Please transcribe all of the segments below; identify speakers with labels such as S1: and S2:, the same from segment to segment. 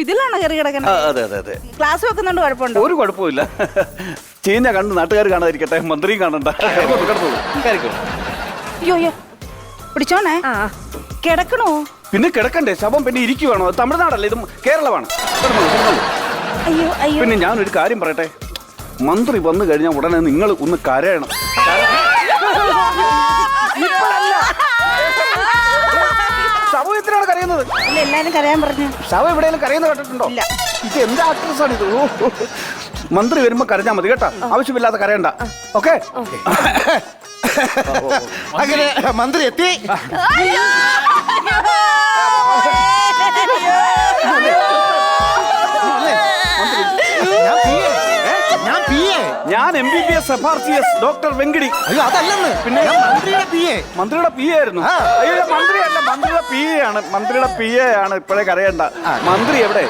S1: ഇതിലാണോ കയറി കിടക്കുന്നത്?
S2: അതെ അതെ അതെ.
S1: ക്ലാസ് വെക്കുന്നുണ്ട്, കുഴപ്പമുണ്ടോ?
S2: ഒരു കുഴപ്പമില്ല. ചീഞ്ഞ കണ്ട് നാട്ടുകാർ കാണാതിരിക്കട്ടെ, മന്ത്രിയും കാണണ്ട.
S1: അയ്യോ അയ്യോ, പിടിച്ചോണേ. കിടക്കണോ?
S2: പിന്നെ കിടക്കണ്ടേ? ശവം പിന്നെ ഇരിക്കുവാണോ? തമിഴ്നാടല്ലേ, ഇത് കേരളമാണ്.
S1: അയ്യോ അയ്യോ.
S2: പിന്നെ ഞാനൊരു കാര്യം പറയട്ടെ, മന്ത്രി വന്നു കഴിഞ്ഞാൽ ഉടനെ നിങ്ങൾ ഒന്ന് കരയണം. ശവം എത്രയാണ് കരയുന്നത്?
S1: അല്ല, എല്ലാരും കരയാൻ പറഞ്ഞു.
S2: ശവം എവിടെയെങ്കിലും കരയുന്ന കേട്ടിട്ടുണ്ടോ?
S1: ഇല്ല.
S2: ഇത് എന്താ ആക്ട്രസാണ് ഇത്? മന്ത്രി വരുമ്പോ കരഞ്ഞാൽ മതി കേട്ടോ, ആവശ്യമില്ലാതെ കരയണ്ട. ഓക്കെ.
S3: അങ്ങനെ മന്ത്രി എത്തി.
S2: ഞാൻ MBBS FRCS ഡോക്ടർ വെങ്കിടി.
S3: അയ്യോ അതല്ലെന്ന്,
S2: പിന്നെ
S3: മന്ത്രിയുടെ PA.
S2: മന്ത്രിയുടെ PA ആയിരുന്നു. അയ്യോ മന്ത്രിയല്ല, മന്ത്രിയുടെ PA ആണ്. മന്ത്രിയുടെ PA ആണ്. ഇപ്പോഴേ കരയണ്ട. മന്ത്രി എവിടെ?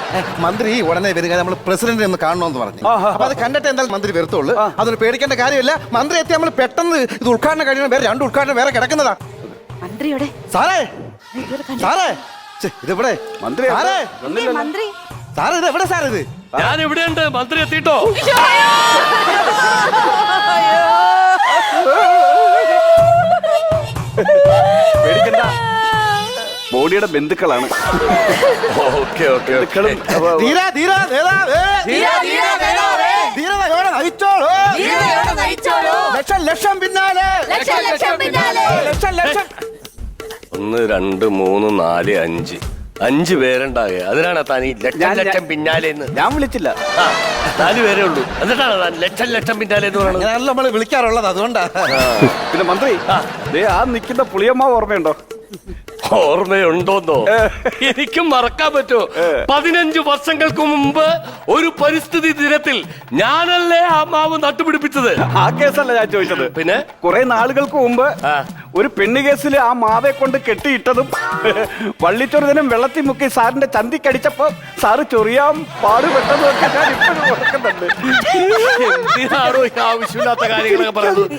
S3: മന്ത്രി ഉടനെ വരിക, നമ്മൾ പ്രസിഡന്റിനെ ഒന്ന് കാണണമെന്ന് പറഞ്ഞു. അപ്പൊ അത് കണ്ടിട്ട് എന്തായാലും മന്ത്രി വരത്തുള്ളൂ. അതൊരു പേടിക്കേണ്ട കാര്യമില്ല. മന്ത്രി എത്തി നമ്മൾ പെട്ടെന്ന് ഇത് ഉദ്ഘാടനം കഴിയണം. വേറെ 2 ഉദ്ഘാടനം വേറെ കിടക്കുന്നതാ.
S1: മന്ത്രി എവിടെ?
S3: സാറേ സാറേ, ഇതിവിടെ
S2: മന്ത്രി
S3: സാറേ,
S1: മന്ത്രി
S3: സാറേ ഇത് എവിടെ സാർ? ഇത്
S4: ഞാൻ ഇവിടെയുണ്ട്. മന്ത്രി എത്തിട്ടോ?
S2: പേടിക്കണ്ട, ബോഡിയുടെ ബന്ധുക്കളാണ്.
S4: Okay okay.
S3: ധീരാ ധീരാ നേതാവേ, ധീരത നയിച്ചോളൂ. ലക്ഷം ലക്ഷം പിന്നാലെ, ലക്ഷം ലക്ഷം.
S4: 1 2 3 4 5 5 പേരുണ്ടാകെ. അതിനാണ് താൻ ഈ ലക്ഷം ലക്ഷം പിന്നാലെ എന്ന്?
S2: ഞാൻ വിളിച്ചില്ല.
S4: 4 പേരേ ഉള്ളൂ. എന്നിട്ടാണ് താൻ ലക്ഷം ലക്ഷം പിന്നാലെ എന്ന് പറയുന്നത്?
S3: അങ്ങനെയല്ല നമ്മൾ വിളിക്കാറുള്ളത്, അതുകൊണ്ടാ.
S2: പിന്നെ മന്ത്രി, ആ നിൽക്കുന്ന പുളിയമ്മ ഓർമ്മയുണ്ടോ?
S4: ഓർമ്മയുണ്ടോന്നോ? എനിക്കും മറക്കാൻ പറ്റുമോ? 15 വർഷങ്ങൾക്ക് മുമ്പ് ഒരു പരിസ്ഥിതി ദിനത്തിൽ ഞാനല്ലേ ആ മാവ് നട്ടുപിടിപ്പിച്ചത്.
S2: ആ കേസല്ല ഞാൻ ചോദിച്ചത്.
S4: പിന്നെ
S2: കുറെ നാളുകൾക്ക് മുമ്പ് ഒരു പെണ്ണ് കേസിൽ ആ മാവെ കൊണ്ട് കെട്ടിയിട്ടതും വള്ളിച്ചൊറുതനും വെള്ളത്തിൽ മുക്കി സാറിന്റെ ചന്തിക്കടിച്ചപ്പോ സാറ് ചൊറിയാൻ പാടുപെട്ടതും ഒക്കെ ഞാൻ ഇപ്പോഴും ഓർക്കുന്നുണ്ട്.
S4: എന്തിനാണോ ഈ ആവശ്യമില്ലാത്ത കാര്യങ്ങളൊക്കെ പറയുന്നത്?